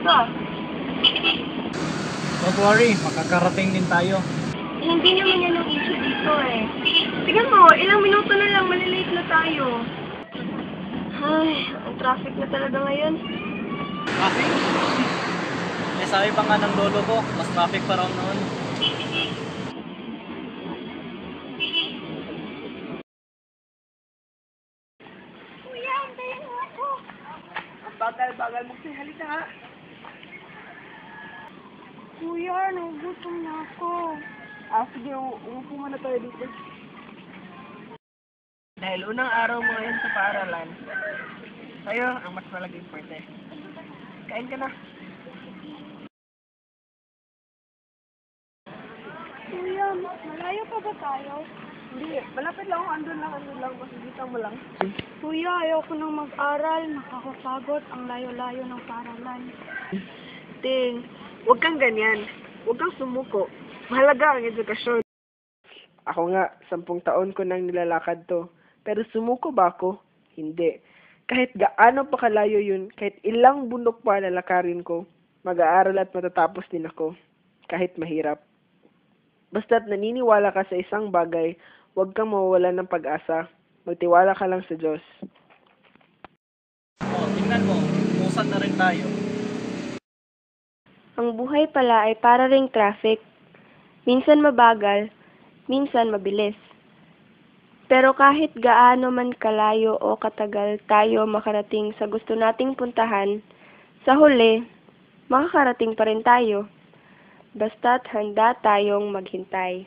ka. Don't worry, makakarating din tayo. Hindi naman yan ang issue dito eh. Tingnan mo, ilang minuto na lang, malilate na tayo. Ay, ang traffic na talaga ngayon. Traffic? Eh, sabi pa nga ng lolo ko, mas traffic pa raw noon. Kuya, antayin mo ako. Ang bagal-bagal mo, halika nga. Kuya, nagugutom na ako. Sige, umupo muna tayo dito. Dahil unang araw mo ngayon sa paaralan, sa'yo ang mas malaging parte. Kain ka na. Kuya, malayo pa ba tayo? Hindi, malapit lang ako, andun lang, pasigitan mo lang. Kuya, ayoko nang mag-aral, nakakapagod ang layo-layo ng paaralan. Ting, huwag kang ganyan. Huwag kang sumuko. Mahalaga ang edukasyon. Ako nga, 10 taon ko nang nilalakad to. Pero sumuko ba ako? Hindi. Kahit gaano pa kalayo yun, kahit ilang bundok pa lalakarin ko, mag-aaral at matatapos din ako. Kahit mahirap. Basta't naniniwala ka sa isang bagay, huwag kang mawawalan ng pag-asa. Magtiwala ka lang sa Diyos. Oh, tingnan mo, pusat na rin tayo. Ang buhay pala ay para ring traffic. Minsan mabagal, minsan mabilis. Pero kahit gaano man kalayo o katagal tayo makarating sa gusto nating puntahan, sa huli, makakarating pa rin tayo. Basta't handa tayong maghintay.